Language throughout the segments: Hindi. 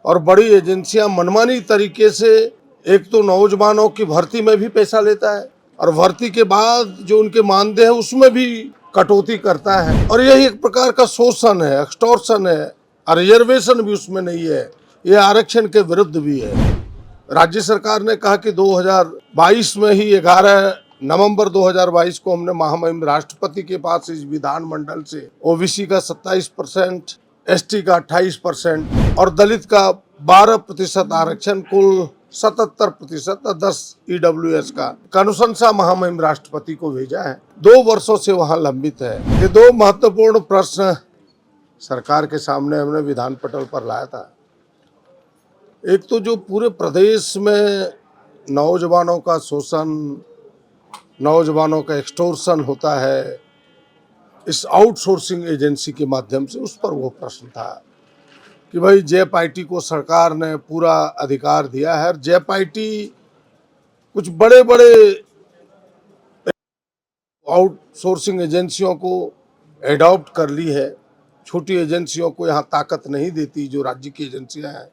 और बड़ी एजेंसियां मनमानी तरीके से एक तो नौजवानों की भर्ती में भी पैसा लेता है और भर्ती के बाद जो उनके मानदेय है उसमें भी कटौती करता है। और यही एक प्रकार का शोषण है, एक्सटॉर्शन है, और रिजर्वेशन भी उसमें नहीं है, ये आरक्षण के विरुद्ध भी है। राज्य सरकार ने कहा कि 2022 में ही 11 नवंबर 2022 को हमने महामहिम राष्ट्रपति के पास इस विधानमंडल से ओबीसी का 27%, एसटी का 28% और दलित का 12% आरक्षण, कुल 77% और 10 ईडब्ल्यूएस का अनुशंसा महामहिम राष्ट्रपति को भेजा है। 2 वर्षों से वहां लंबित है। ये 2 महत्वपूर्ण प्रश्न सरकार के सामने हमने विधान पटल पर लाया था। एक तो जो पूरे प्रदेश में नौजवानों का शोषण, नौजवानों का एक्सटॉर्शन होता है इस आउटसोर्सिंग एजेंसी के माध्यम से, उस पर वो प्रश्न था कि भाई जेपीआईटी को सरकार ने पूरा अधिकार दिया है। जेपीआईटी कुछ बड़े बड़े आउटसोर्सिंग एजेंसियों को एडॉप्ट कर ली है, छोटी एजेंसियों को यहाँ ताकत नहीं देती जो राज्य की एजेंसियां हैं।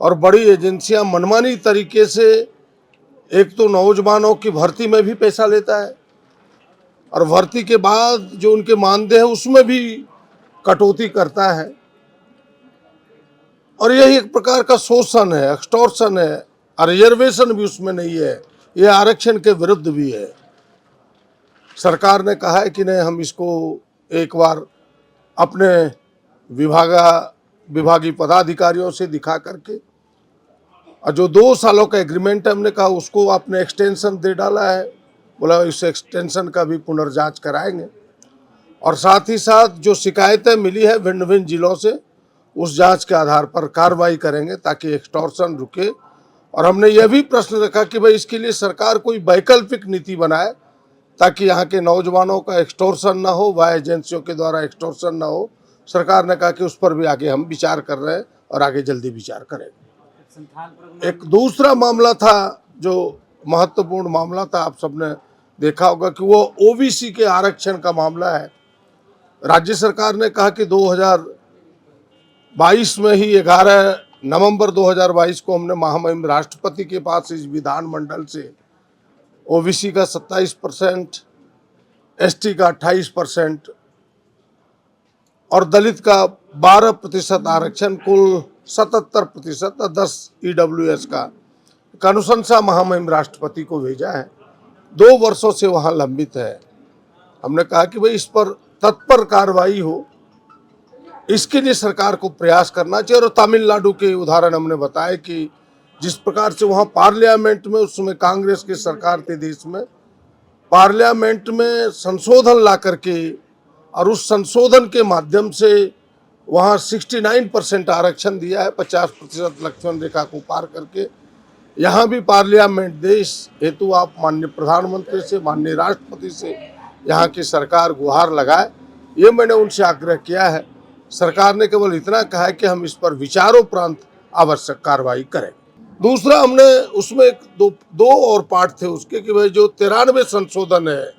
और बड़ी एजेंसियां मनमानी तरीके से एक तो नौजवानों की भर्ती में भी पैसा लेता है और भर्ती के बाद जो उनके मानदेय है उसमें भी कटौती करता है। और यही एक प्रकार का शोषण है, एक्सटॉर्शन है, और रिजर्वेशन भी उसमें नहीं है, ये आरक्षण के विरुद्ध भी है। सरकार ने कहा है कि नहीं, हम इसको एक बार अपने विभागीय पदाधिकारियों से दिखा करके, और जो 2 सालों का एग्रीमेंट है हमने कहा उसको आपने एक्सटेंशन दे डाला है, बोला इस एक्सटेंशन का भी पुनर्जांच कराएंगे। और साथ ही साथ जो शिकायतें मिली है भिन्न भिन्न जिलों से, उस जांच के आधार पर कार्रवाई करेंगे ताकि एक्सटॉर्शन रुके। और हमने यह भी प्रश्न रखा कि भाई इसके लिए सरकार कोई वैकल्पिक नीति बनाए ताकि यहाँ के नौजवानों का एक्सटॉर्शन ना हो, वह एजेंसियों के द्वारा एक्सटॉर्शन ना हो। सरकार ने कहा कि उस पर भी आगे हम विचार कर रहे हैं और आगे जल्दी विचार करेंगे। एक दूसरा मामला था जो महत्वपूर्ण मामला था, आप सबने देखा होगा कि वो ओबीसी के आरक्षण का मामला है। राज्य सरकार ने कहा कि 2022 में ही 11 नवंबर 2022 को हमने महामहिम राष्ट्रपति के पास इस विधानमंडल से ओबीसी का 27%, एसटी का 28% और दलित का 12% आरक्षण, कुल 77% और 10 ईडब्ल्यूएस का अनुशंसा महामहिम राष्ट्रपति को भेजा है। 2 वर्षों से वहां लंबित है। हमने कहा कि भाई इस पर तत्पर कार्रवाई हो, इसके लिए सरकार को प्रयास करना चाहिए। और तमिलनाडु के उदाहरण हमने बताया कि जिस प्रकार से वहाँ पार्लियामेंट में, उस समय कांग्रेस की सरकार थी देश में, पार्लियामेंट में संशोधन ला करके और उस संशोधन के माध्यम से वहाँ 69% आरक्षण दिया है, 50% लक्ष्मण रेखा को पार करके। यहाँ भी पार्लियामेंट देश हेतु आप माननीय प्रधानमंत्री से, माननीय राष्ट्रपति से यहाँ की सरकार गुहार लगाए, ये मैंने उनसे आग्रह किया है। सरकार ने केवल इतना कहा है कि हम इस पर विचारोपरांत आवश्यक कार्रवाई करें। दूसरा, हमने उसमें दो और पार्ट थे उसके कि भाई जो 93 संशोधन है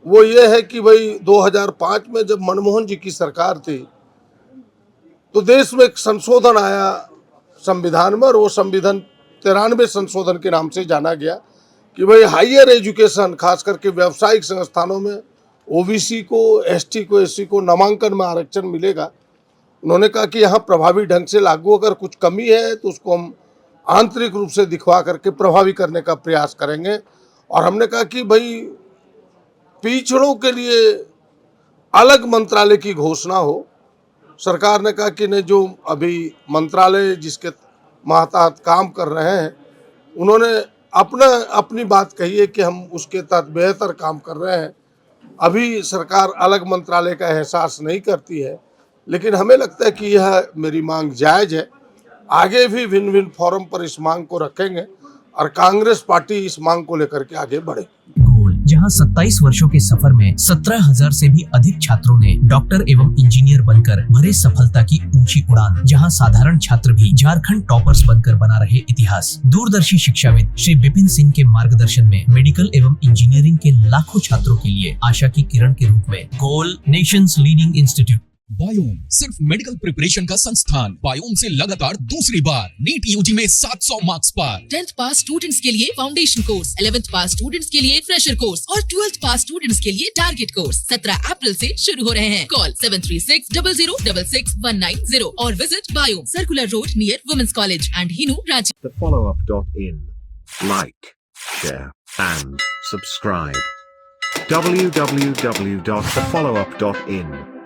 वो ये है कि भाई 2005 में जब मनमोहन जी की सरकार थी तो देश में एक संशोधन आया संविधान में, और वो संविधान 93 संशोधन के नाम से जाना गया कि भाई हायर एजुकेशन, खास करके व्यावसायिक संस्थानों में ओबीसी को, एसटी को, एससी को नामांकन में आरक्षण मिलेगा। उन्होंने कहा कि यहाँ प्रभावी ढंग से लागू, अगर कुछ कमी है तो उसको हम आंतरिक रूप से दिखवा करके प्रभावी करने का प्रयास करेंगे। और हमने कहा कि भाई पिछड़ों के लिए अलग मंत्रालय की घोषणा हो। सरकार ने कहा कि नहीं, जो अभी मंत्रालय जिसके मातहत काम कर रहे हैं उन्होंने अपनी बात कही है कि हम उसके तहत बेहतर काम कर रहे हैं। अभी सरकार अलग मंत्रालय का एहसास नहीं करती है, लेकिन हमें लगता है कि यह मेरी मांग जायज़ है। आगे भी भिन्न भिन्न फोरम पर इस मांग को रखेंगे और कांग्रेस पार्टी इस मांग को लेकर के आगे बढ़े। जहां 27 वर्षों के सफर में 17,000 से भी अधिक छात्रों ने डॉक्टर एवं इंजीनियर बनकर भरे सफलता की ऊंची उड़ान, जहां साधारण छात्र भी झारखंड टॉपर्स बनकर बना रहे इतिहास। दूरदर्शी शिक्षाविद श्री विपिन सिंह के मार्गदर्शन में मेडिकल एवं इंजीनियरिंग के लाखों छात्रों के लिए आशा की किरण के रूप में गोल नेशंस लीडिंग इंस्टीट्यूट बायोम सिर्फ मेडिकल प्रिपरेशन का संस्थान। बायोम से लगातार दूसरी बार नीट यूजी में 700 मार्क्स पार। 10th पास स्टूडेंट्स के लिए फाउंडेशन कोर्स, 11th पास स्टूडेंट्स के लिए फ्रेशर कोर्स और 12th पास स्टूडेंट्स के लिए टारगेट कोर्स 17 अप्रैल से शुरू हो रहे हैं। कॉल 7360066190 और visit Biome, circular road near women's college and Hinoo, Ranchi. thefollowup.in. Like, share, and subscribe. www.thefollowup.in